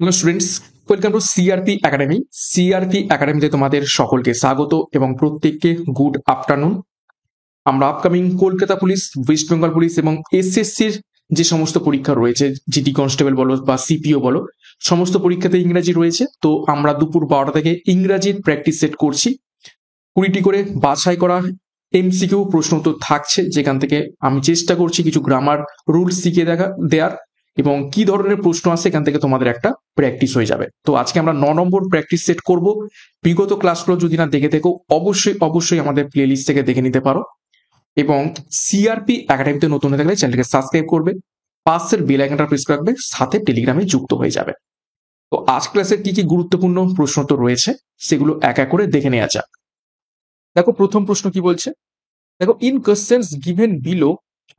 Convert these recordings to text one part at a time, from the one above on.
Hello students, welcome to CRP academy. CRP একাডেমিতে তোমাদের সকলকে স্বাগত এবং প্রত্যেককে গুড আফটারনুন। আমরা upcoming Kolkata police, West Bengal police এবং এসএসসির যে সমস্ত পরীক্ষা রয়েছে, জিডি কনস্টেবল বলো বা সিপিও বলো, সমস্ত পরীক্ষাতে ইংরাজি রয়েছে। তো আমরা দুপুর 12টা থেকে ইংরাজির প্র্যাকটিস সেট করছি। 20টি করে বাছাই করা এমসিকিউ প্রশ্ন উত্তর থাকছে, যেখান থেকে আমি চেষ্টা করছি কিছু গ্রামার রুলস শিখিয়ে দেওয়ার এবং কি ধরনের প্রশ্ন আসে এখান থেকে তোমাদের একটা প্র্যাকটিস হয়ে যাবে। তো আজকে আমরা 9 নম্বর প্র্যাকটিস সেট করব। বিগত ক্লাসগুলো যদি না দেখে থেকো, অবশ্যই আমাদের প্লে লিস্ট থেকে দেখে নিতে পারো এবং সিআরপি একাডেমিতে নতুন হয়ে থাকলে চ্যানেলকে সাবস্ক্রাইব করবে, পাশের বেল আইকনটা প্রেস রাখবে, সাথে টেলিগ্রামে যুক্ত হয়ে যাবে। তো আজ ক্লাসের কি কি গুরুত্বপূর্ণ প্রশ্ন তো রয়েছে, সেগুলো এক এক করে দেখে নেওয়া যাক। দেখো প্রথম প্রশ্ন কি বলছে। দেখো, in questions given below,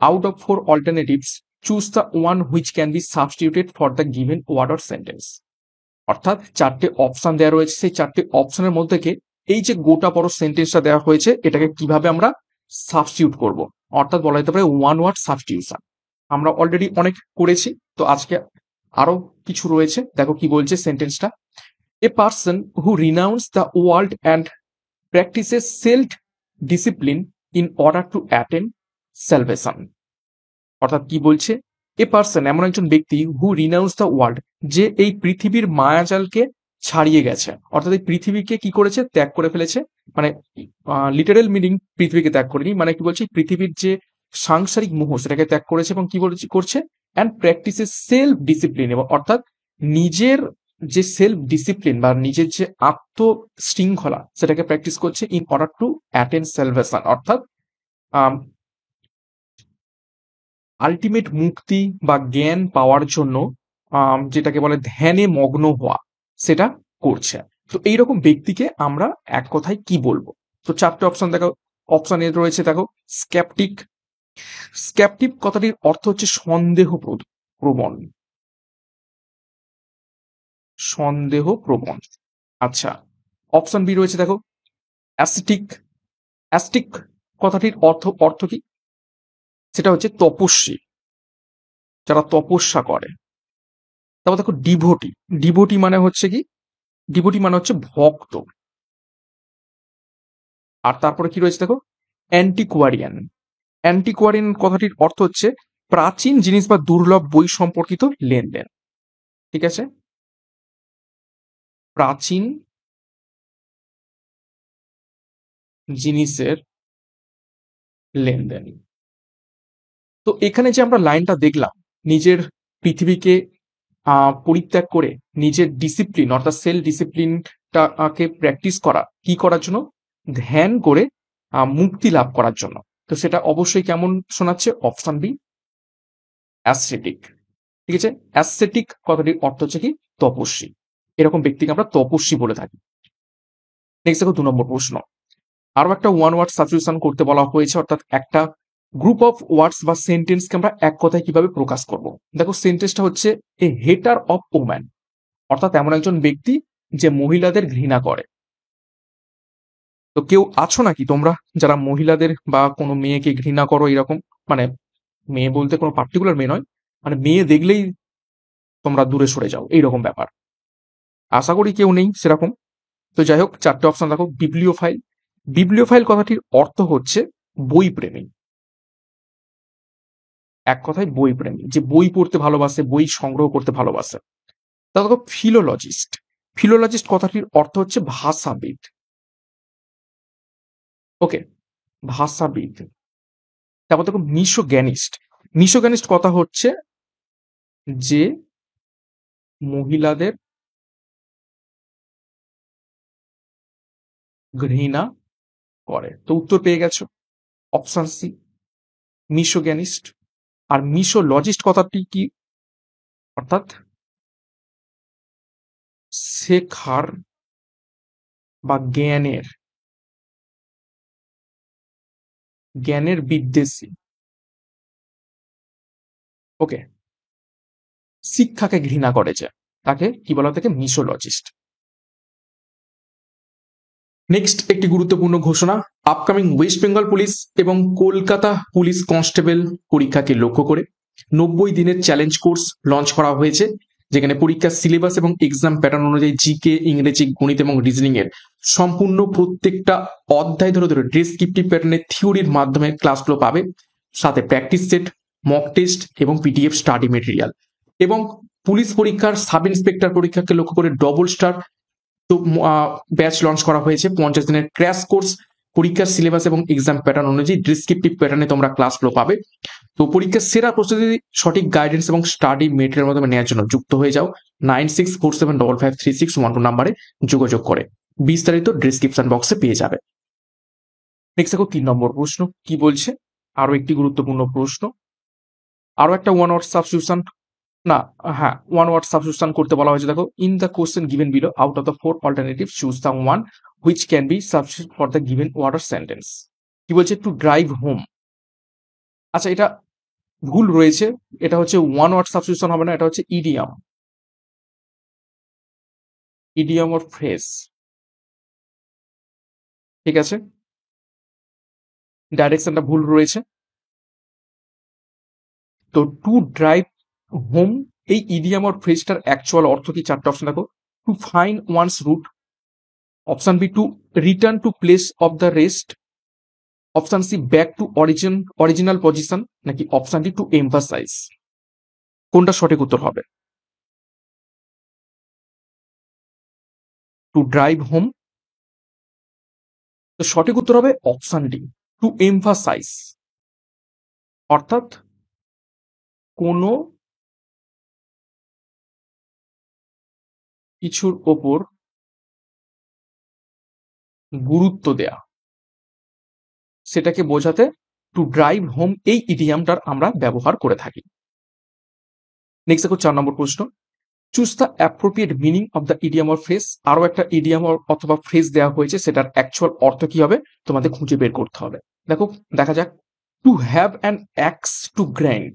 out of 4 alternatives choose the one which can be substituted for the given word or sentence. অর্থাৎ চারটে অপশন দেওয়া রয়েছে, সেই চারটে অপশনের মধ্যে থেকে এই যে গোটা বড় সেন্টেন্সটা দেওয়া হয়েছে, এটাকে কিভাবে আমরা সাবস্টিটিউট করব, অর্থাৎ বলা যেতে পারে ওয়ান ওয়ার্ড সাবস্টিটিউশন। আমরা অলরেডি অনেক করেছি, তো আজকে আরো কিছু রয়েছে। দেখো কি বলছে সেন্টেন্সটা। A person who renowned the world and practices self-discipline in order to attain salvation। অর্থাৎ কি বলছে, এ পার্সন এমন একজন ব্যক্তি হু রিনাউন্স দ্য ওয়ার্ল্ড, যে এই পৃথিবীর মায়াজালকে ছাড়িয়ে গেছে, অর্থাৎ এই পৃথিবীকে কি করেছে, ত্যাগ করে ফেলেছে। মানে লিটারেল মিনিং পৃথিবীকে ত্যাগ করেনি, মানে কি বলছে, পৃথিবীর যে সাংসারিক মোহ সেটাকে ত্যাগ করেছে এবং কি করছে, অ্যান্ড প্র্যাকটিসেস সেলফ ডিসিপ্লিন, এবং অর্থাৎ নিজের যে সেলফ ডিসিপ্লিন বা নিজের যে আত্ম শৃঙ্খলা সেটাকে প্র্যাকটিস করছে in order to attain salvation, অর্থাৎ আলটিমেট মুক্তি বা জ্ঞান পাওয়ার জন্য যেটাকে বলে ধ্যানে মগ্ন হওয়া, সেটা করছে। তো এইরকম ব্যক্তিকে আমরা এক কথায় কি বলবো। তো চারটে অপশন দেখো। অপশন এ রয়েছে, দেখো, স্ক্যাপটিক। স্ক্যাপটিক কথাটির অর্থ হচ্ছে সন্দেহ প্রবণ। সন্দেহ প্রবণ। আচ্ছা, অপশন বি রয়েছে, দেখো, অ্যাসটিক। অ্যাস্টিক কথাটির অর্থ কি, সেটা হচ্ছে তপস্বী, যারা তপস্যা করে। তারপর দেখো ডিভোটি। ডিভোটি মানে হচ্ছে কি, ডিভোটি মানে হচ্ছে ভক্ত। আর তারপরে কি রয়েছে, দেখো, অ্যান্টিকোয়ারিয়ান। অ্যান্টিকোয়ারিয়ান কথাটির অর্থ হচ্ছে প্রাচীন জিনিস বা দুর্লভ বই সম্পর্কিত লেনদেন। ঠিক আছে, প্রাচীন জিনিসের লেনদেন। তো এখানে যে আমরা লাইনটা দেখলাম, নিজের পৃথিবীকে পরিত্যাগ করে নিজের ডিসিপ্লিন অর্থাৎ সেলফ ডিসিপ্লিনটাকে প্র্যাকটিস করা, কি করার জন্য, ধ্যান করে মুক্তি লাভ করার জন্য। তো সেটা অবশ্যই কেমন শোনাচ্ছে, অপশন বি, অ্যাসথেটিক। ঠিক আছে, অ্যাসথেটিক কথাটির অর্থ হচ্ছে কি, তপস্বী। এরকম ব্যক্তিকে আমরা তপস্বী বলে থাকি। নেক্সট দেখো 2 নম্বর প্রশ্ন। আরো একটা ওয়ান ওয়ার্ড সাবস্টিটিউশন করতে বলা হয়েছে, অর্থাৎ একটা গ্রুপ অফ ওয়ার্ডস বা সেন্টেন্সকে আমরা এক কথায় কিভাবে প্রকাশ করব। দেখো সেন্টেন্সটা হচ্ছে এ হেটার অফ ওম্যান, অর্থাৎ এমন একজন ব্যক্তি যে মহিলাদের ঘৃণা করে। তো কেউ আছো নাকি তোমরা যারা মহিলাদের বা কোনো মেয়েকে ঘৃণা করো এরকম, মানে মেয়ে বলতে কোনো পার্টিকুলার মেয়ে নয়, মানে মেয়ে দেখলেই তোমরা দূরে সরে যাও, এইরকম ব্যাপার। আশা করি কেউ নেই সেরকম। তো যাই হোক, চারটে অপশন দেখো। বিবলিওফাইল। বিবলিওফাইল কথাটির অর্থ হচ্ছে বই প্রেমী। এক কথায় বই প্রেমী, যে বই পড়তে ভালোবাসে, বই সংগ্রহ করতে ভালোবাসে। তারপর দেখো ফিলোলজিস্ট। ফিলোলজিস্ট কথাটির অর্থ হচ্ছে ভাষাবিদ। ওকে, ভাষাবিদ। তারপর দেখো মিশোগ্যানিস্ট। মিশোগ্যানিস্ট কথা হচ্ছে যে মহিলাদের ঘৃণা করে। তো উত্তর পেয়ে গেছো, অপশন সি, মিশোগ্যানিস্ট। আর মিশোলজিস্ট কথাটি কি, অর্থাৎ শেখার বা জ্ঞানের বিদ্বেষী। ওকে, শিক্ষাকে ঘৃণা করে যে, তাকে কি বলা থাকে, মিশোলজিস্ট। নেক্সট একটি গুরুত্বপূর্ণ ঘোষণা। আপকামিং ওয়েস্ট বেঙ্গল পুলিশ এবং কলকাতা পুলিশ কনস্টেবল পরীক্ষাকে লক্ষ্য করে 90 দিনের চ্যালেঞ্জ কোর্স লঞ্চ করা হয়েছে, যেখানে পরীক্ষার সিলেবাস এবং এক্সাম প্যাটার্ন অনুযায়ী জিকে, ইংরেজি, গণিত এবং রিজনিং এর সম্পূর্ণ প্রত্যেকটা অধ্যায় ধরে ধরে ডেসক্রিপটিভ প্যাটার্নের থিওরির মাধ্যমে ক্লাসগুলো পাবে, সাথে প্র্যাকটিস সেট, মক টেস্ট এবং পিডিএফ স্টাডি মেটেরিয়াল। এবং পুলিশ পরীক্ষার সাব ইন্সপেক্টর পরীক্ষাকে লক্ষ্য করে ডবল স্টার তো ব্যাচ লঞ্চ করা হয়েছে 50 দিনের ক্র্যাশ কোর্স। পরীক্ষার সিলেবাস এবং এক্সাম প্যাটার্ন অনুযায়ী ডেসক্রিপটিভ প্যাটার্নে তোমরা ক্লাসগুলো পাবে। তো পরীক্ষার সেরা প্রস্তুতি, সঠিক গাইডেন্স এবং স্টাডি মেটেরিয়াল মাধ্যমে নেওয়ার জন্য যুক্ত হয়ে যাও 9647553612 নাম্বারে যোগাযোগ করে। বিস্তারিত ডেসক্রিপশন বক্সে পেয়ে যাবে। নেক্সট দেখো 3 নম্বর প্রশ্ন কি বলছে, আরো একটি গুরুত্বপূর্ণ প্রশ্ন। আরো একটা ওয়ান ওয়ার্ড সাবস্টিটিউশন, না হ্যাঁ ওয়ান ওয়ার্ড সাবস্টিটিউশন করতে বলা হয়েছে। দেখো, in the question given below out of the 4 alternative choose the one which can be substitute for the given word or sentence. কি বলছে, টু ড্রাইভ হোম। আচ্ছা, এটা ভুল রয়েছে, এটা হচ্ছে ওয়ান ওয়ার্ড সাবস্টিটিউশন হবে না, এটা হচ্ছে ইডিয়াম, ইডিয়াম অর ফ্রেজ। ঠিক আছে, ডাইরেকশনটা ভুল রয়েছে। তো টু ড্রাইভ হোম এই ইডিয়াম অর ফ্রেজটার অ্যাকচুয়াল অর্থ কি? 4টে অপশন দেখো। To find one's route, option B to return to place of the rest, option C back to original position, নাকি অপশন ডি টু এমফাসাইজ। কোনটা সঠিক উত্তর হবে? টু ড্রাইভ হোম, তো সঠিক উত্তর হবে অপশন ডি টু এমফাসাইজ, অর্থাৎ কোনো কিছুর ওপর গুরুত্ব দেয়া, সেটাকে বোঝাতে টু ড্রাইভ হোম এই ইডিয়ামটার আমরা ব্যবহার করে থাকি। নেক্সট দেখো 4 নম্বর প্রশ্ন, choose the appropriate meaning of the idiom or phrase. আরো একটা ইডিয়াম অথবা ফ্রেজ দেওয়া হয়েছে, সেটার অ্যাকচুয়াল অর্থ কি হবে তোমাদের খুঁজে বের করতে হবে। দেখো, দেখা যাক। To have an axe to grind,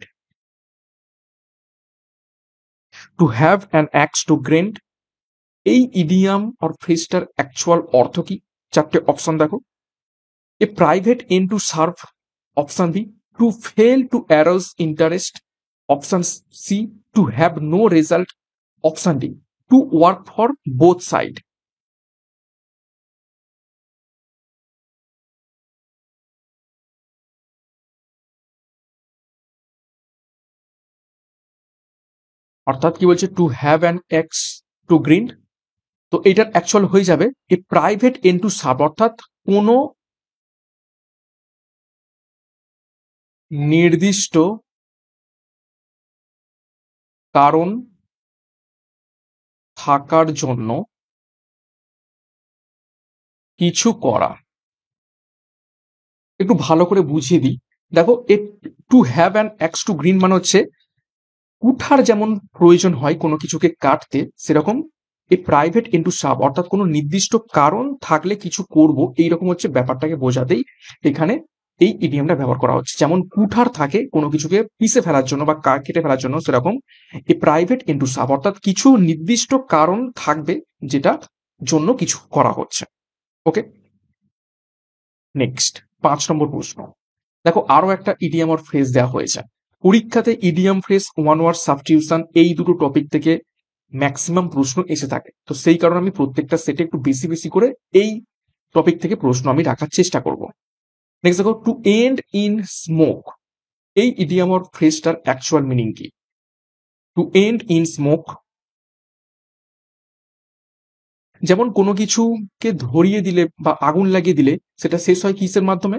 to have an axe to grind এই ইডিয়াম অর ফ্রেজটার অ্যাকচুয়াল অর্থ কি? 4টে অপশন দেখো। A private end to serve, option B to fail to arouse interest, option C to have no result, option D to work for both side. অর্থাৎ কি বলছে, to have an axe to grind, তো এটার actual হয়ে যাবে a private end to serve, অর্থাৎ কোনো নির্দিষ্ট কারণ থাকার জন্য কিছু করা। একটু ভালো করে বুঝিয়ে দিই। দেখো, এ to have an axe to grind মানে হচ্ছে কুঠার যেমন প্রয়োজন হয় কোনো কিছুকে কাটতে, সেরকম এই প্রাইভেট ইন্টু সাব, অর্থাৎ কোনো নির্দিষ্ট কারণ থাকলে কিছু করব, এইরকম হচ্ছে ব্যাপারটাকে বোঝাতেই এখানে এই ইডিয়ামটা ব্যবহার করা হচ্ছে। যেমন কুঠার থাকে কোনো কিছুকে পিষে ফেলার জন্য বা কেটে ফেলার জন্য, সেরকম এই প্রাইভেট ইন্টু সাব, অর্থাৎ কিছু নির্দিষ্ট কারণ থাকবে যেটা জন্য কিছু করা হচ্ছে। ওকে, নেক্সট 5 নম্বর প্রশ্ন। দেখো, আরো একটা ইডিয়াম আর ফ্রেজ দেওয়া হয়েছে। পরীক্ষাতে idiom phrase, one word substitution এই দুটো টপিক থেকে ম্যাক্সিমাম প্রশ্ন এসে থাকে। তো সেই কারণে আমি প্রত্যেকটা সেটে একটু বেশি বেশি করে এই টপিক থেকে প্রশ্ন আমি রাখার চেষ্টা করব। নেক্সট দেখো, টু এন্ড ইন স্মোক এই ইডিয়াম আর ফ্রেজটার অ্যাকচুয়াল মিনিং কি? টু এন্ড ইন স্মোক, যেমন কোনো কিছুকে ধরিয়ে দিলে বা আগুন লাগিয়ে দিলে সেটা শেষ হয় কিসের মাধ্যমে?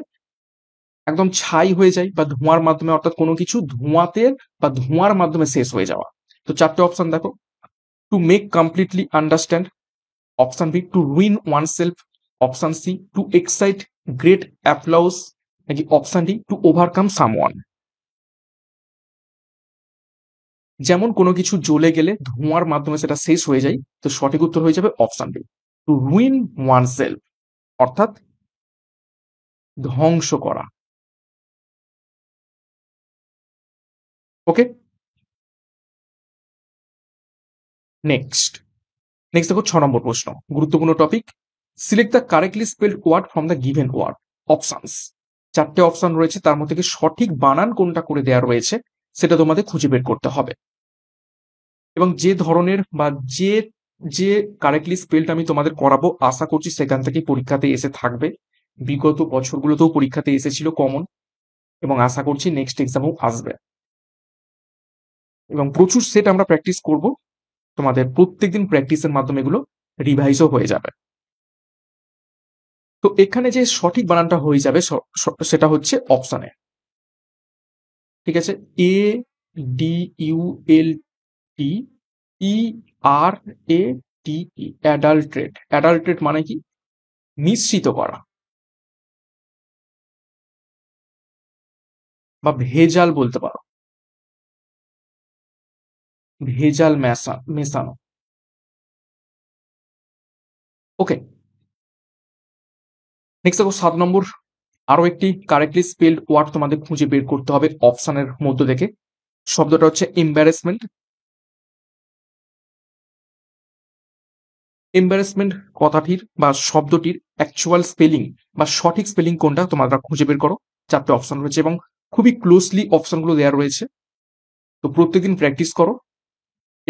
একদম ছাই হয়ে যায় বা ধোঁয়ার মাধ্যমে, অর্থাৎ কোনো কিছু ধোঁয়াতে বা ধোঁয়ার মাধ্যমে শেষ হয়ে যাওয়া। তো 4টে অপশন দেখো। To make completely understand, option B to ruin oneself, option C to excite great applause, নাকি option D to overcome someone. যেমন কোনো কিছু জ্বলে গেলে ধোঁয়ার মাধ্যমে সেটা শেষ হয়ে যায়, তো সঠিক উত্তর হয়ে যাবে option D two ruin one self, অর্থাৎ ধ্বংস করা। ওকে, নেক্সট নেক্সট দেখো 6 নম্বর প্রশ্ন, গুরুত্বপূর্ণ topic. Select the correctly spelled word from the given word options. 4টে অপশন রয়েছে, তার মধ্যে থেকে সঠিক বানান কোনটা করে দেওয়া রয়েছে সেটা তোমাদের খুঁজে বের করতে হবে। এবং যে ধরনের বা যে যে কারেক্টলি স্পেলটা আমি তোমাদের করাবো আশা করছি সেখান থেকে পরীক্ষাতে এসে থাকবে। বিগত বছরগুলোতেও পরীক্ষাতে এসেছিল কমন, এবং আশা করছি নেক্সট এক্সামেও আসবে। এবং প্রচুর সেট আমরা প্র্যাকটিস করব, তোমাদের প্রত্যেকদিন প্র্যাকটিসের মাধ্যমে এগুলো রিভাইজও হয়ে যাবে। তো এখানে যে সঠিক বানানটা হয়ে যাবে সেটা হচ্ছে অপশনে, ঠিক আছে? এ ডি ইউ এল টি ই আর এ টি ই, অ্যাডাল্ট্রেট। অ্যাডাল্ট্রেট মানে কি? মিশ্রিত করা বা ভেজাল বলতে পারো, ভেজাল মেশানো। ওকে, নেক্সট দেখো 7 নম্বর। আরো একটি কারেক্টলি স্পেলড ওয়ার্ড তোমাদের খুঁজে বের করতে হবে অপশনের মধ্য থেকে। শব্দটা হচ্ছে এম্বারেসমেন্ট। এম্বারেসমেন্ট কথাটির বা শব্দটির অ্যাকচুয়াল স্পেলিং বা সঠিক স্পেলিং কোনটা তোমরা খুঁজে বের করো। 4টে অপশন রয়েছে এবং খুবই ক্লোজলি অপশনগুলো দেওয়া রয়েছে, তো প্রত্যেকদিন প্র্যাকটিস করো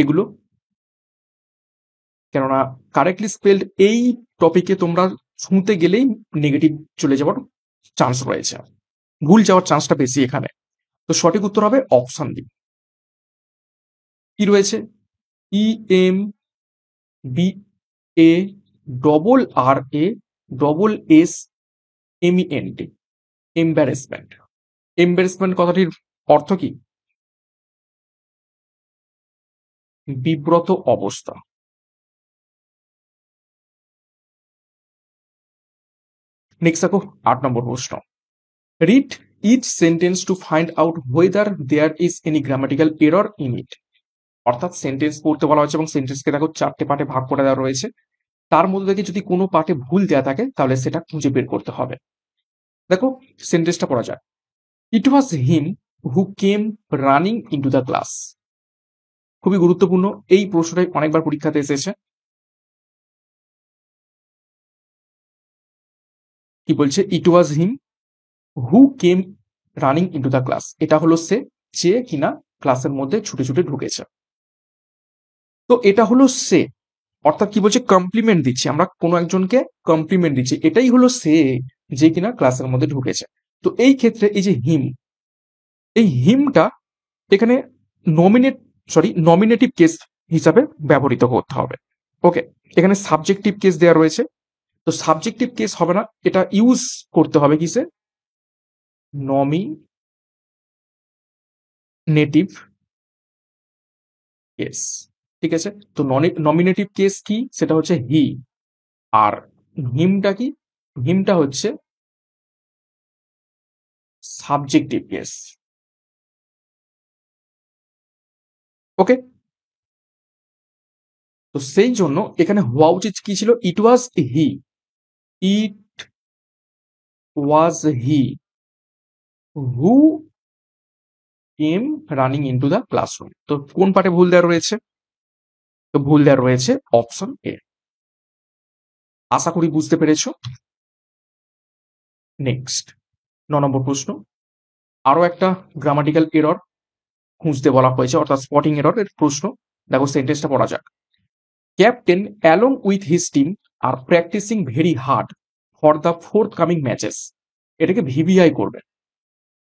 এগুলো, কেননা কারেক্টলি স্পেলড এই টপিকে তোমরা শুনতে গেলেই নেগেটিভ চলে যাওয়ার চান্স রয়েছে, ভুল যাওয়ার চান্সটা বেশি এখানে। তো সঠিক উত্তর হবে অপশন ডি। কি রয়েছে? E M B A double R A double S M E N T, embarrassment. Embarrassment কথাটির অর্থ কি? বিব্রত অবস্থা। নেক্সট দেখো 8 নম্বর প্রশ্ন। Read each sentence to find out whether there is any grammatical error in it. অর্থাৎ sentence পড়তে বলা হয়েছে এবং সেন্টেন্সকে দেখো 4টে পার্টে ভাগ করে দেওয়া রয়েছে, তার মধ্যে থেকে যদি কোনো পার্টে ভুল দেওয়া থাকে তাহলে সেটা খুঁজে বের করতে হবে। দেখো সেন্টেন্সটা পড়া যায়। It was him who came running into the class. খুবই গুরুত্বপূর্ণ, এই প্রশ্নটাই অনেকবার পরীক্ষাতে এসেছে। কি বলছে? It was him who came running into the class. এটা হলো সে, যে কিনা ক্লাসের মধ্যে ছুটে ছুটে ঢুকেছে। তো এটা হলো সে, অর্থাৎ কি বলছে? কমপ্লিমেন্ট দিচ্ছি, আমরা কোনো একজনকে কমপ্লিমেন্ট দিচ্ছি, এটাই হলো সে যে কিনা ক্লাসের মধ্যে ঢুকেছে। তো এই ক্ষেত্রে এই যে হিম, এই হিমটা এখানে নমিনেটিভ কেস হিসাবে ব্যবহৃত করতে হবে। ওকে, এখানে সাবজেক্টিভ কেস দেওয়া রয়েছে, তো সাবজেক্টিভ কেস হবে না, এটা ইউজ করতে হবে কিসে? নমিনেটিভ কেস, ঠিক আছে? তো নমিনেটিভ কেস কি? সেটা হচ্ছে হি। আর হিমটা কি? হিমটা হচ্ছে সাবজেক্টিভ কেস। ওকে, তো সেই জন্য এখানে হওয়া উচিত কি ছিল? It was he, it was he who came running into the classroom. তো কোন পার্টে ভুল দেওয়া রয়েছে? তো ভুল দেওয়া রয়েছে অপশন এ। আশা করি বুঝতে পেরেছো। নেক্সট 9 নম্বর প্রশ্ন। আরো একটা গ্রামাটিক্যাল এরর খুঁজতে বলা হয়েছে, অর্থাৎ স্পটিং এরর এর প্রশ্ন। দেখো সেন্টেন্সটা পড়া যাক। Captain along with his team are practicing very hard for the forthcoming matches. এটাকে ভিভিআই করবে,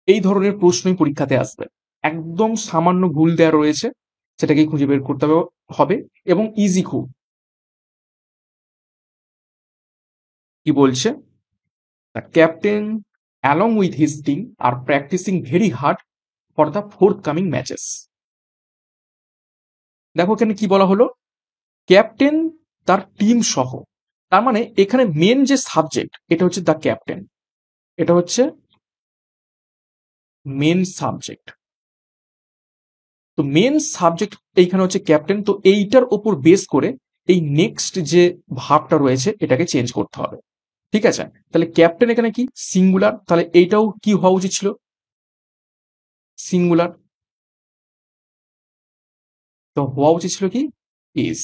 এই ধরনের প্রশ্নই পরীক্ষাতে আসবে। একদম সামান্য ভুল দেওয়া রয়েছে, সেটাকে খুঁজে বের করতে হবে এবং ইজি খুব। কি বলছে? The captain along with his team are practicing very hard for the forthcoming matches. দেখো এখানে কি বলা হলো? ক্যাপ্টেন তার টিম সহ, তার মানে এখানে মেন যে সাবজেক্ট এটা হচ্ছে দ্য ক্যাপ্টেন, এটা হচ্ছে মেন সাবজেক্ট। তো মেন সাবজেক্ট এইখানে হচ্ছে ক্যাপ্টেন, তো এইটার ওপর বেস করে এই নেক্সট যে ভাবটা রয়েছে এটাকে চেঞ্জ করতে হবে, ঠিক আছে? তাহলে ক্যাপ্টেন এখানে কি? সিঙ্গুলার, তাহলে এইটাও কি হওয়া উচিত ছিল? সিঙ্গুলার। তো হওয়া উচিত ছিল কি? ইজ।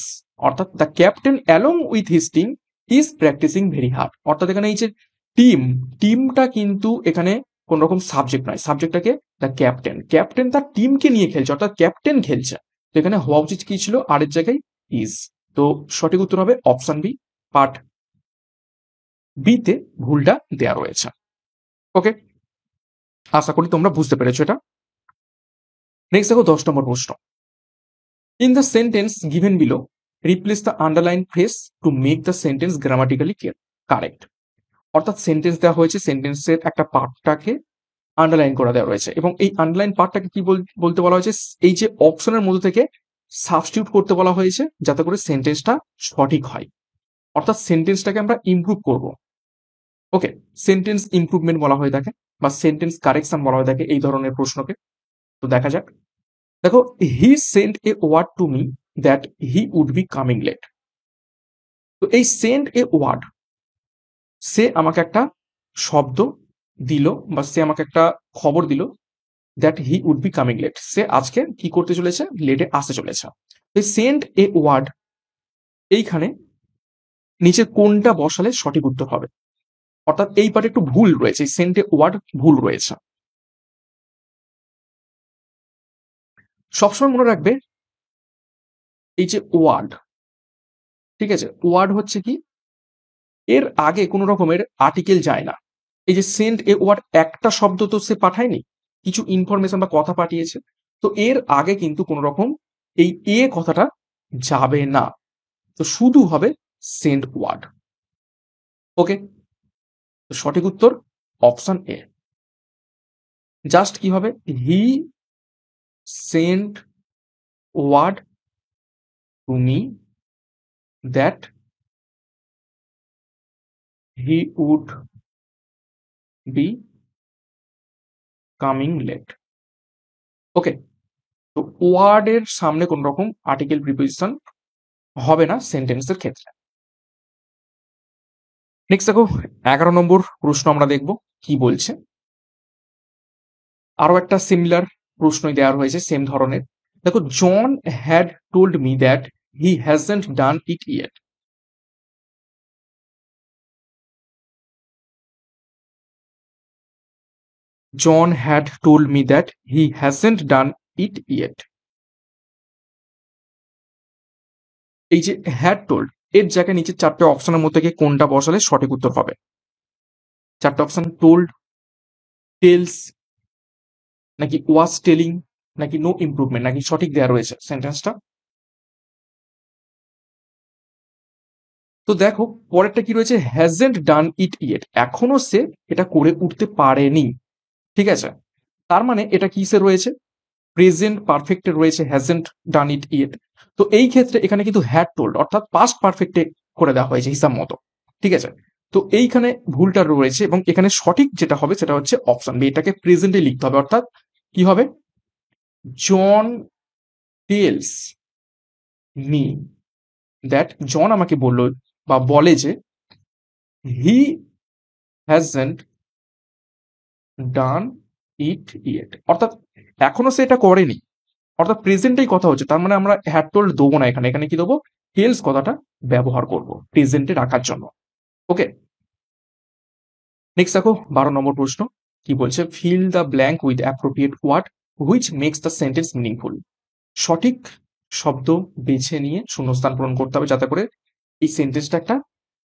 অর্থাৎ the captain along with his team is practicing very hard. অর্থাৎ এখানে এই যে টিম, টিমটা কিন্তু এখানে কোন রকম সাবজেক্ট নয়, সাবজেক্টটাকে দ্য ক্যাপ্টেন, ক্যাপ্টেন তার টিমকে নিয়ে খেলছে, অর্থাৎ ক্যাপ্টেন খেলছে। তো এখানে হওয়া উচিত কি ছিল, আর এর জায়গায় ইজ। তো সঠিক উত্তর হবে অপশন বি, পার্ট বি তে ভুলটা দেয়া রয়েছে। ওকে, আশা করি তোমরা বুঝতে পেরেছো এটা। নেক্সট দেখো 10 নম্বর প্রশ্ন। In the sentence given below replace the underline phrase to make the sentence grammatically correct. অর্থাৎ সেন্টেন্স দেওয়া হয়েছে, সেন্টেন্সের একটা পার্টটাকে আন্ডারলাইন করে দেওয়া রয়েছে এবং এই আন্ডারলাইন পার্টটাকে কি বলতে বলা হয়েছে, এই যে অপশনের মধ্যে থেকে সাবস্টিটিউট করতে বলা হয়েছে যাতে করে সেন্টেন্সটা সঠিক হয়। অর্থাৎ সেন্টেন্সটাকে আমরা ইমপ্রুভ করব। ওকে, সেন্টেন্স ইমপ্রুভমেন্ট বলা হয়ে থাকে বা সেন্টেন্স কারেকশন বলা হয়ে থাকে এই ধরনের প্রশ্নকে। তো দেখা যাক। দেখো, he sent a word to me that he would be coming late. তো এই সেন্ট এ ওয়ার্ড, সে আমাকে একটা শব্দ দিল বা সে আমাকে একটা খবর দিল that he would be coming late, সে আজকে কি করতে চলেছে, লেটে আসতে চলেছে। এই সেন্ট এ ওয়ার্ড, এইখানে নিচে কোনটা বসালে সঠিক উত্তর হবে? অর্থাৎ এই পার্টে একটু ভুল রয়েছে, সেন্ট এ ওয়ার্ড ভুল রয়েছে। সবসময় মনে রাখবে এই যে ওয়ার্ড, ঠিক আছে, ওয়ার্ড হচ্ছে কি, এর আগে কোনো রকমের আর্টিকেল যায় না। এই যে সেন্ট এ ওয়ার্ড, একটা শব্দ তো সে পাঠায়নি, কিছু ইনফরমেশন বা কথা পাঠিয়েছে। তো এর আগে কিন্তু কোনো রকম এই এ কথাটা যাবে না, তো শুধু হবে সেন্ট ওয়ার্ড। ওকে, তো সঠিক উত্তর অপশন এ। জাস্ট কি হবে, he sent word to me that he would be coming late. Okay, তো ওয়ার্ড এর সামনে কোন রকম আর্টিকেল প্রিপোজিশন হবে না সেন্টেন্সের ক্ষেত্রে। নেক্সট দেখো 11 নম্বর প্রশ্ন আমরা দেখব কি বলছে। আরো একটা সিমিলার প্রশ্নই দেওয়া হয়েছে সেম ধরনের। দেখো, John had told me that he hasn't done it yet. John had told me that he hasn't done it yet. এই যে হ্যাড টোল্ড, এর জায়গায় নিচে চারটে অপশনের মধ্যে থেকে কোনটা বসালে সঠিক উত্তর হবে? চারটে অপশন, টোল্ড, টেলস, নাকি ওয়াজ টেলিং, নাকি নো ইমপ্রুভমেন্ট, নাকি সঠিক দেওয়া রয়েছে সেন্টেন্সটা? তো দেখো পরেরটা কি রয়েছে, হ্যাজেন্ট ডান ইট ইয়েট, এখনো সে এটা করে উঠতে পারেনি। ঠিক আছে, তার মানে এটা কিসে রয়েছে, প্রেজেন্ট পারফেক্টে রয়েছে, হ্যাজেন্ট ডান ইট ইয়েট। তো এই ক্ষেত্রে এখানে কিন্তু হ্যাড টোল্ড অর্থাৎ পাস্ট পারফেক্টে করে দেওয়া হয়েছে হিসাব মতো। ঠিক আছে, তো এইখানে ভুলটা রয়েছে এবং এখানে সঠিক যেটা হবে সেটা হচ্ছে অপশন বি, এটাকে প্রেজেন্টে লিখতে হবে। অর্থাৎ কি হবে, জন টেলস মি দ্যাট, জন আমাকে বললো বা বলে যে he hasn't done it yet, অর্থাৎ এখনো সে এটা করেনি, অর্থাৎ প্রেজেন্টেই কথা হচ্ছে। তার মানে আমরা হ্যাড টোল্ড দেবো না এখানে, এখানে কি দেবো, টেলস কথাটা ব্যবহার করব প্রেজেন্টে রাখার জন্য। ওকে, নেক্সট দেখো 12 নম্বর প্রশ্ন কি বলছে, fill the blank with appropriate word which makes the sentence meaningful. সঠিক শব্দ বেছে নিয়ে শূন্যস্থান পূরণ করতে হবে যাতে করে এই সেন্টেন্সটা একটা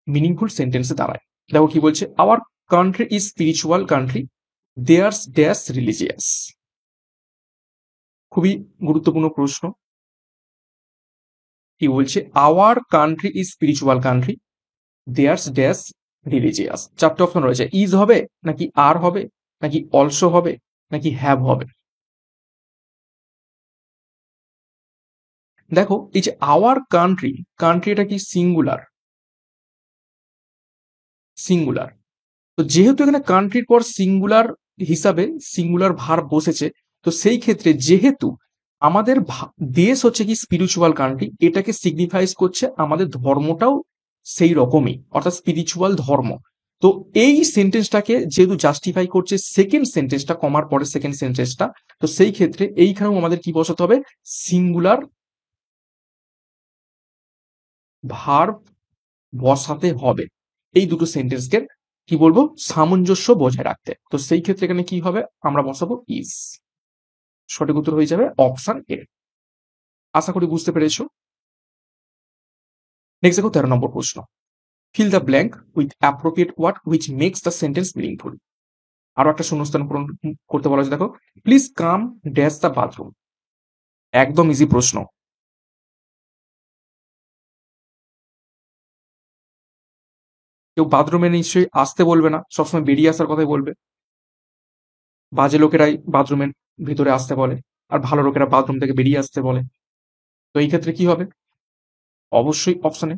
মিনিংফুল সেন্টেন্সে দাঁড়ায়। দেখো কি বলছে, our country is spiritual country, there's dash religious. খুবই গুরুত্বপূর্ণ প্রশ্ন। কি বলছে, our country is spiritual country, there's dash religious. চারটে অপশন রয়েছে, ইজ হবে, নাকি আর হবে, নাকি অলসো হবে, নাকি হ্যাভ হবে। দেখো এই যে আওয়ার কান্ট্রি, কান্ট্রি এটা কি সিঙ্গুলার, সিঙ্গুলার। তো যেহেতু এখানে কান্ট্রির পর সিঙ্গুলার হিসাবে সিঙ্গুলার ভার্ব বসেছে, তো সেই ক্ষেত্রে যেহেতু আমাদের দেশ হচ্ছে কি স্পিরিচুয়াল কান্ট্রি, এটাকে সিগনিফাইজ করছে আমাদের ধর্মটাও সেই রকমই, অর্থাৎ স্পিরিচুয়াল ধর্ম। তো এই সেন্টেন্সটাকে যেহেতু জাস্টিফাই করছে সেকেন্ড সেন্টেন্সটা, কমার পরে সেকেন্ড সেন্টেন্সটা, তো সেই ক্ষেত্রে এইখানেও আমাদের কি বসাতে হবে, সিঙ্গুলার ভার্ব বসাতে হবে এই দুটো সেন্টেন্সকে কি বলবো, সামঞ্জস্য বজায় রাখতে। তো সেই ক্ষেত্রে এখানে কি হবে, আমরা বসাবো ইজ। সঠিক উত্তর হয়ে যাবে অপশন এ। আশা করি বুঝতে পেরেছো। নেক্সট দেখো 13 নম্বর প্রশ্ন, fill the blank with appropriate word which makes the sentence meaningful. আরো একটা শূন্যস্থান পূরণ করতে বলা হয়েছে, দেখো please come dash the bathroom. একদম ইজি প্রশ্ন। কেউ বাথরুমে নিশ্চয়ই আসতে বলবে না, সবসময় বেরিয়ে আসার কথাই বলবে। বাজে লোকেরাই বাথরুমের ভিতরে আসতে বলে, আর ভালো লোকেরা বাথরুম থেকে বেরিয়ে আসতে বলে। তো এই ক্ষেত্রে কি হবে? অবশ্যই অপশনে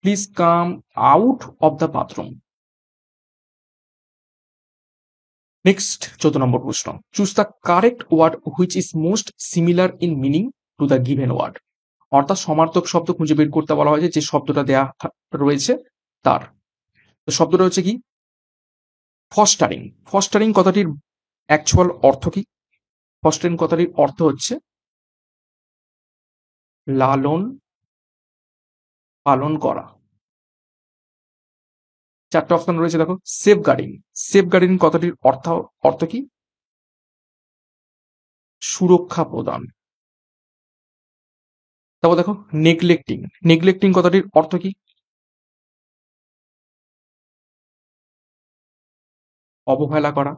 please come out of the bathroom. Next 14 number প্রশ্ন, choose the correct word which is most similar in meaning to the given word. অর্থাৎ সমার্থক শব্দ খুঁজে বের করতে বলা হয়েছে যে শব্দটা দেয়া রয়েছে তার। তো শব্দটা হচ্ছে কি? ফস্টারিং। ফস্টারিং কথাটির অ্যাকচুয়াল অর্থ কি? ফস্টারিং কথাটির অর্থ হচ্ছে লালন পালন করা। চারটে অপশন রয়েছে, দেখো সেফ গার্ডিং। সেফ গার্ডিং কথাটির অর্থ অর্থ কি? সুরক্ষা প্রদান। তারপর দেখো নেগলেক্টিং। নেগলেক্টিং কথাটির অর্থ কি? অবহেলা করা।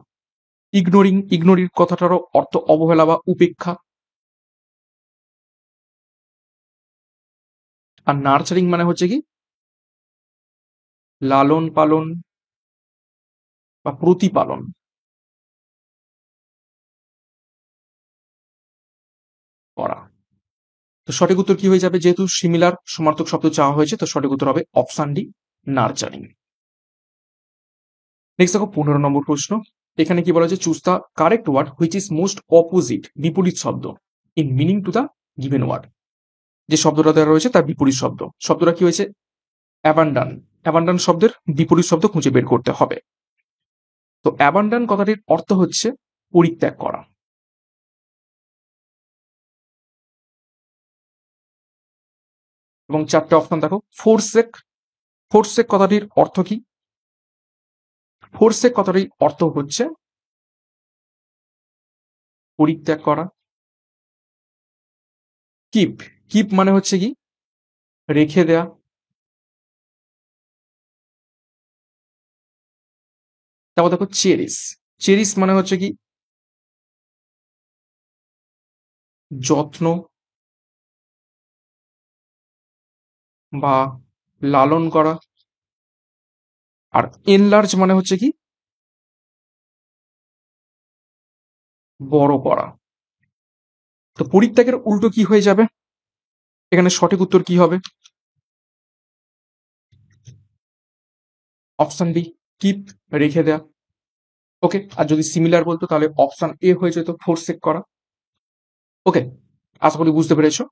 ইগনোরিং। ইগনোরিং কথাটারও অর্থ অবহেলা বা উপেক্ষা। আর নার্চারিং মানে হচ্ছে কি? লালন পালন বা প্রতিপালন করা। তো সঠিক উত্তর কি হয়ে যাবে? যেহেতু সিমিলার সমার্থক শব্দ চাওয়া হয়েছে, তো সঠিক উত্তর হবে অপশন ডি, নার্চারিং। নেক্সট দেখো 15 নম্বর প্রশ্ন, এখানে কি বলা হয়েছে? Choose the correct word which is most opposite, বিপরীত শব্দ, in meaning to the given word. যে শব্দটা দেওয়া রয়েছে তার বিপরীত শব্দ। শব্দটা কি হয়েছে? অ্যাবান্ডান। অ্যাবান্ডান শব্দের বিপরীত শব্দ খুঁজে বের করতে হবে। তো অ্যাবান্ডান কথাটির অর্থ হচ্ছে পরিত্যাগ করা। এবং চারটে অপশন দেখো, ফোরসেক। ফোরসেক কথাটির অর্থ কি? ফোরসেক কথাটির অর্থ হচ্ছে পরিত্যাগ করা। কিপ। কিপ মানে হচ্ছে কি? রেখে দেয়া। তারপর দেখো চেরিস। চেরিস মানে হচ্ছে কি? যত্ন বা লালন করা। আর এনলার্জ মানে হচ্ছে কি? বড় করা। তো পরিত্যাগের উল্টো কি হয়ে যাবে? এখানে সঠিক উত্তর কি হবে? অপশন বি, কিপ, রেখে দেয়া। ওকে, আর যদি সিমিলার বলতো তাহলে অপশন এ হয়ে যেত, ফোরসেক করা। ওকে, আশা করি বুঝতে পেরেছো।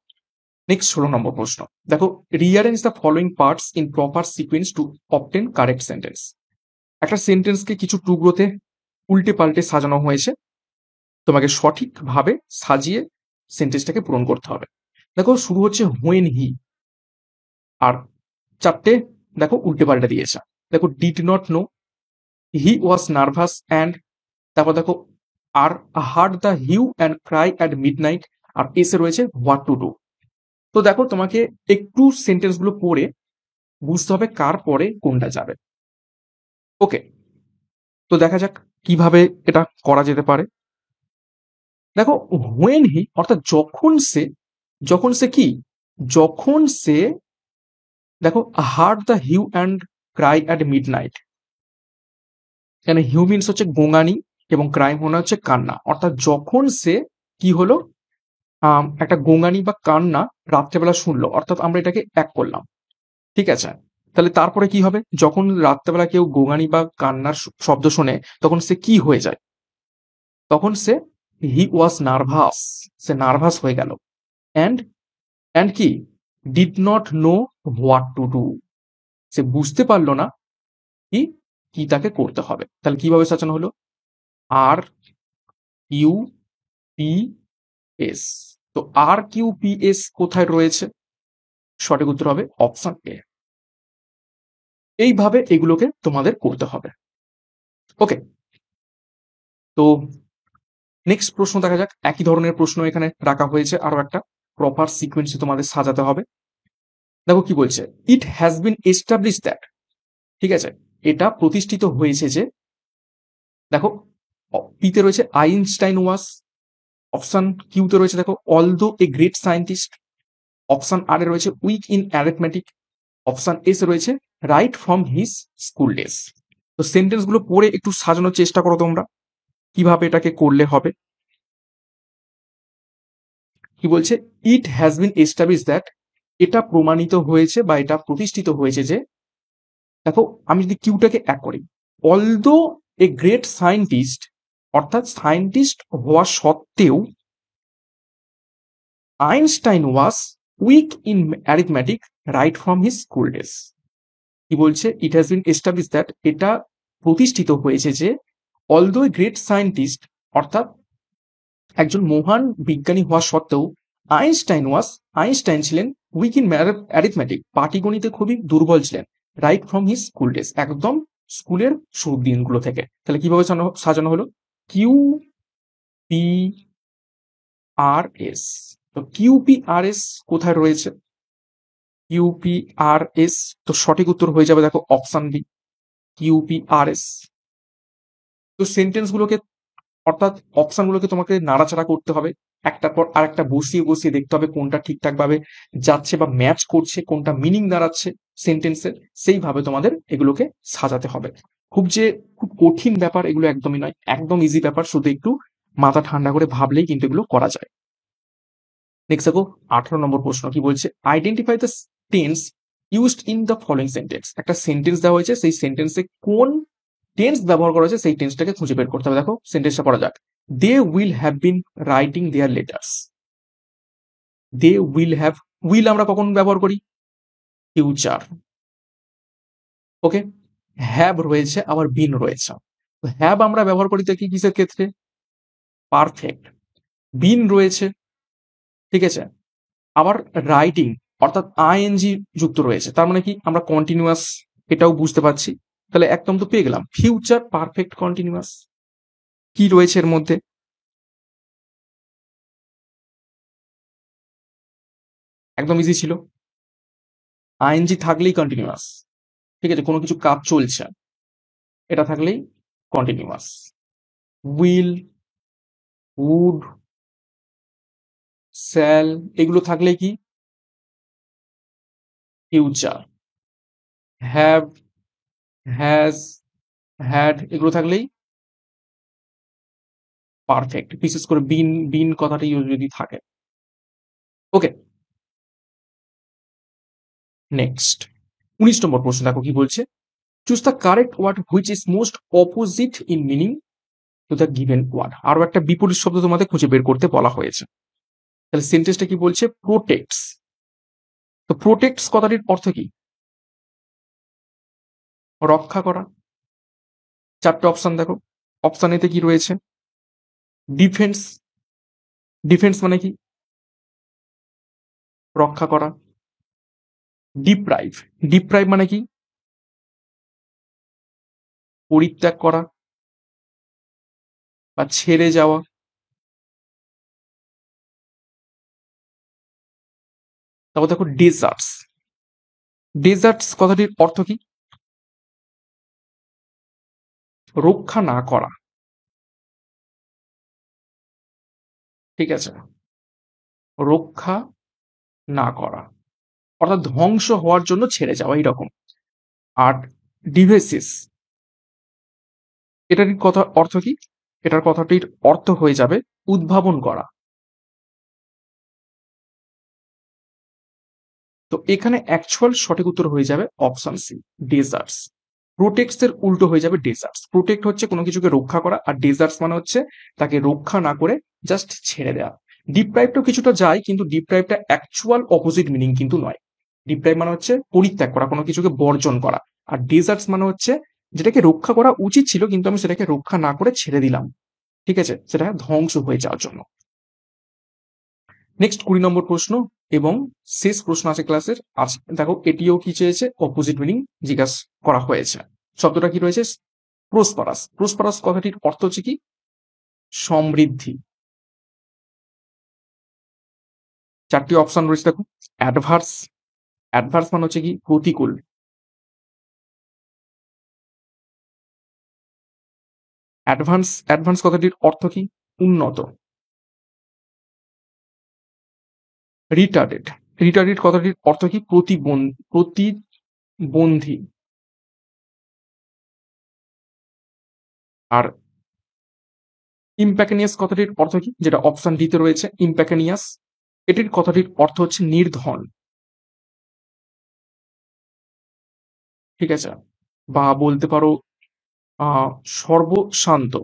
নেক্সট 16 নম্বর প্রশ্ন, দেখো rearrange the following parts in proper sequence to obtain correct sentence. একটা সেন্টেন্সকে কিছু টুকরোতে উল্টে পাল্টে সাজানো হয়েছে, তোমাকে সঠিকভাবে সাজিয়ে সেন্টেন্সটাকে পূরণ করতে হবে। দেখো শুরু হচ্ছে হোয়েন হি, আর চারটে দেখো উল্টে পাল্টে দিয়েছে। দেখো did not know, he was nervous and, তারপর দেখো আর heard the hue and cry at midnight, আর এসে রয়েছে হোয়াট টু ডু। তো দেখো তোমাকে একটু সেন্টেন্স গুলো পড়ে বুঝতে হবে কার পরে কোনটা যাবে। ওকে, তো দেখা যাক কিভাবে এটা করা যেতে পারে। দেখো হোয়েন হি অর্থাৎ যখন সে কি, যখন সে, দেখো heard the hue and cry at midnight, এখানে হিউ মিনস হচ্ছে গোঙানি এবং ক্রাই মনে হচ্ছে কান্না। অর্থাৎ যখন সে কি হলো, একটা গোঙানি বা কান্না রাত্রেবেলা শুনলো, অর্থাৎ আমরা এটাকে এক করলাম। ঠিক আছে, তাহলে তারপরে কি হবে? যখন রাত্রেবেলা কেউ গোঙানি বা কান্নার শব্দ শোনে, তখন সে কি হয়ে যায়? তখন সে হি ওয়াজ নার্ভাস, সে নার্ভাস হয়ে গেল। অ্যান্ড অ্যান্ড কি, did not know what to do, সে বুঝতে পারলো না কি কি তাকে করতে হবে। তাহলে কিভাবে সাজানো হলো? আর কিউ পি এস। তো আর কিউ পি এস কোথায় রয়েছে? সঠিক উত্তর হবে অপশন এ। এইভাবে এগুলোকে তোমাদের করতে হবে। ওকে, তো নেক্সট প্রশ্ন দেখা যাক। একই ধরনের প্রশ্ন এখানে রাখা হয়েছে আরো একটা। প্রপার সিকোয়েন্সে তোমাদের সাজাতে হবে। দেখো কি বলছে, it has been establish that, ঠিক আছে, এটা প্রতিষ্ঠিত হয়েছে যে, দেখো পিতে রয়েছে আইনস্টাইন ওয়াজ, অপশন কিউতে রয়েছে দেখো although a great scientist, option R এ রয়েছে weak in arithmetic, option S রয়েছে right from his school days. তো সেন্টেন্স গুলো পড়ে একটু সাজানোর চেষ্টা করো তোমরা, কিভাবে এটাকে করলে হবে। কি বলছে, it has been establish that, এটা প্রমাণিত হয়েছে বা এটা প্রতিষ্ঠিত হয়েছে যে, দেখো আমি যদি কিউটাকে এক করি, অলদো এ গ্রেট সায়েন্টিস্ট, অর্থাৎ সায়েন্টিস্ট হওয়া সত্ত্বেও Einstein was weak in arithmetic right from his school days. কি বলছে, it has been establish that, এটা প্রতিষ্ঠিত হয়েছে যে, অলদো এ গ্রেট সায়েন্টিস্ট, অর্থাৎ একজন মহান বিজ্ঞানী হওয়া সত্ত্বেও আইনস্টাইন ছিলেন উইক ইন অ্যারিথমেটিক, পাটিগণিতে খুবই দুর্বল ছিলেন, right from his school days, একদম স্কুলের শুরুর দিনগুলো থেকে। তাহলে কিভাবে সাজানো হলো, কিউ পি আর এস। তো কিউপিআরএস কোথায় রয়েছে, কিউপিআরএস, তো সঠিক উত্তর হয়ে যাবে দেখো অপশন বি, কিউপিআরএস। তো সেন্টেন্স গুলোকে, অর্থাৎ অপশন গুলোকে তোমাকে নাড়াচাড়া করতে হবে, একটার পর আর একটা বসিয়ে বসিয়ে দেখতে হবে কোনটা ঠিকঠাক ভাবে যাচ্ছে বা ম্যাচ করছে, কোনটা মিনিং দাঁড়াচ্ছে সেন্টেন্সের, সেইভাবে তোমাদের এগুলোকে সাজাতে হবে। খুব কঠিন ব্যাপার এগুলো একদমই নয়, একদম ইজি ব্যাপার, শুধু একটু মাথা ঠান্ডা করে ভাবলেই কিন্তু এগুলো করা যায়। নেক্সট দেখো 18 নম্বর প্রশ্ন কি বলছে, identify the tense used in the following sentence. একটা সেন্টেন্স দেওয়া হয়েছে, সেই সেন্টেন্সে কোন টেন্স ব্যবহার করা হয়েছে সেই টেন্সটাকে খুঁজে বের করতে হবে। দেখো সেন্টেন্সটা পড়া যাক, they will have been writing their letters. They will have, will আমরা কখন ব্যবহার করি, ফিউচার, ওকে। হ্যাভ রয়েছে আবার বিন রয়েছে, হ্যাভ আমরা ব্যবহার করি দেখি কিসের ক্ষেত্রে, পারফেক্ট। বিন রয়েছে, ঠিক আছে, আবার রাইটিং, অর্থাৎ আইএনজি যুক্ত রয়েছে, তার মানে কি আমরা কন্টিনিউয়াস, এটাও বুঝতে পারছি। তাহলে একদম তো পেয়ে গেলাম, ফিউচার পারফেক্ট কন্টিনিউয়াস। কি রয়েছে এর মধ্যে, একদম ইজি ছিল, আইএনজি থাকলেই কন্টিনিউয়াস, ঠিক আছে, কোনো কিছু কাজ চলছে এটা থাকলেই কন্টিনিউয়াস। উইল, উড, শ্যাল, এগুলো থাকলে কি ফিউচার। হ্যাভ, হ্যাজ, হ্যাড, এগুলো থাকলেই পারফেক্ট, বিশেষ করে বিন, বিন কথাটি যদি থাকে, ওকে। নেক্সট 19 নম্বর প্রশ্ন দেখো কি বলছে, choose the correct word which is most opposite in meaning to the given word. আরো একটা বিপরীত শব্দ তোমাদের খুঁজে বের করতে বলা হয়েছে। তাহলে সেন্টেন্সটা কি বলছে, প্রোটেক্টস। তো প্রোটেক্টস কথাটির অর্থ কি, রক্ষা করা। চারটে অপশন দেখো, অপশন এতে কি রয়েছে, ডিফেন্স। ডিফেন্স মানে কি, রক্ষা করা। ডিপ্রাইভ, ডিপ্রাইভ মানে কি, পরিত্যাগ করা বা ছেড়ে যাওয়া। তারপর দেখো ডেজার্টস। ডেজার্টস কথাটির অর্থ কি, রক্ষা না করা, ঠিক আছে, রক্ষা না করা, অর্থাৎ ধ্বংস হওয়ার জন্য ছেড়ে যাওয়া এইরকম। আর ডিভেসিস, এটার কথা অর্থ কি, এটার কথাটির অর্থ হয়ে যাবে উদ্ভাবন করা। তো এখানে অ্যাকচুয়াল সঠিক উত্তর হয়ে যাবে অপশন সি, ডেজার্টস। প্রোটেক্টস এর উল্টো হয়ে যাবে ডেজার্টস। প্রোটেক্ট হচ্ছে কোনো কিছুকে রক্ষা করা, আর ডেজার্টস মানে হচ্ছে তাকে রক্ষা না করে জাস্ট ছেড়ে দেওয়া। ডিপ্রাইভটাও কিছুটা যায়, কিন্তু ডিপ্রাইভটা অ্যাকচুয়াল অপোজিট মিনিং কিন্তু নয়। ডিপ্রাইভ মানে হচ্ছে পরিত্যাগ করা, কোনো কিছুকে বর্জন করা। আর ডেজার্টস মানে হচ্ছে যেটাকে রক্ষা করা উচিত ছিল কিন্তু আমি সেটাকে রক্ষা না করে ছেড়ে দিলাম, ঠিক আছে, সেটা ধ্বংস হয়ে যাওয়ার জন্য। নেক্সট 20 নম্বর প্রশ্ন এবং শেষ প্রশ্ন আছে ক্লাসের। আজ দেখো এটিও কি চেয়েছে, অপোজিট মিনিং জিজ্ঞাসা করা হয়েছে। শব্দটা কি রয়েছে, প্রসপারাস। প্রসপারাস কথাটির অর্থ হচ্ছে কি, সমৃদ্ধি। 4টি অপশন রয়েছে দেখো। অ্যাডভার্স, অ্যাডভার্স মানে হচ্ছে কি প্রতিকূল। অ্যাডভান্স, অ্যাডভান্স কথাটির অর্থ কি উন্নত। রিটার্ডেড, রিটার্ডেড কথাটির অর্থ কি প্রতিবন্ধী। আর ইম্প্যাকেনিয়াস কথাটির অর্থ কি, যেটা অপশন ডিতে রয়েছে ইম্প্যাকেনিয়াস, এটির কথাটির অর্থ হচ্ছে নির্ধন। ঠিক আছে, বা বলতে পারো সর্বশান্ত,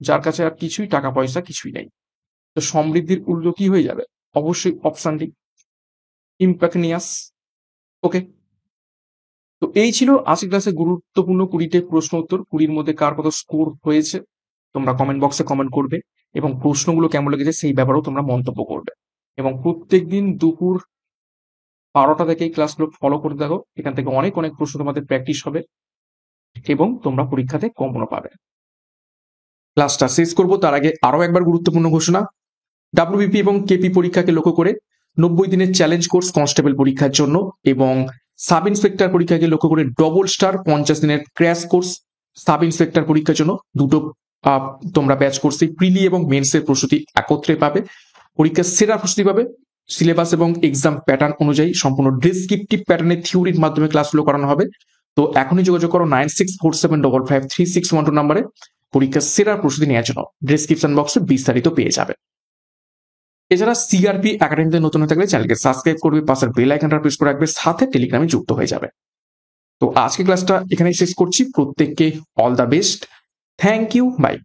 যার কাছে আর কিছুই টাকা পয়সা কিছুই নেই। তো সমৃদ্ধির উল্টো কি হয়ে যাবে, অবশ্যই অপশন ডি ইম্প্যাকেনিয়াস। ওকে, তো এই ছিল আজকের ক্লাসে গুরুত্বপূর্ণ 20টে প্রশ্ন উত্তর। 20-র মধ্যে কার কত স্কোর হয়েছে তোমরা কমেন্ট বক্সে কমেন্ট করবে, এবং প্রশ্নগুলো কেমন লেগেছে সেই ব্যাপারেও তোমরা মন্তব্য করবে। এবং প্রত্যেকদিন দুপুর 12টা থেকে এই ক্লাসগুলো ফলো করে দেখো, এখান থেকে অনেক অনেক প্রশ্ন তোমাদের প্র্যাকটিস হবে এবং তোমরা পরীক্ষাতে কমনও পাবে। ক্লাসটা শেষ করবো তার আগে আরো একবার গুরুত্বপূর্ণ ঘোষণা। ডাব্লিউবিপি এবং কেপি পরীক্ষাকে লক্ষ্য করে 90 দিনের চ্যালেঞ্জ কোর্স কনস্টেবল পরীক্ষার জন্য, এবং সাব ইন্সপেক্টর পরীক্ষাকে লক্ষ্য করে ডবল স্টার 50 দিনের ক্র্যাশ কোর্স সাব ইন্সপেক্টর পরীক্ষার জন্য দুটো তোমরা ব্যাচ কোর্সে প্রিলি এবং মেন্সের প্রস্তুতি একত্রে পাবে। পরীক্ষার সেরা প্রস্তুতি পাবে। সিলেবাস এবং এক্সাম প্যাটার্ন অনুযায়ী সম্পূর্ণ ডেসক্রিপটিভ প্যাটার্নের থিওরির মাধ্যমে ক্লাসগুলো করানো হবে। তো এখনই যোগাযোগ করো 9647553612 নম্বরে পরীক্ষার সেরা প্রস্তুতি নেওয়ার জন্য। ডেসক্রিপশন বক্সে বিস্তারিত পেয়ে যাবে। এছাড়া সিআরপি একাডেমিতে নতুন হয়ে থাকলে চ্যানেলকে সাবস্ক্রাইব করবে, পাশের বেল আইকনটা প্রেস করে রাখবে, সাথে টেলিগ্রামে যুক্ত হয়ে যাবে। তো আজকে ক্লাসটা এখানেই শেষ করছি। প্রত্যেককে all the best, thank you, by.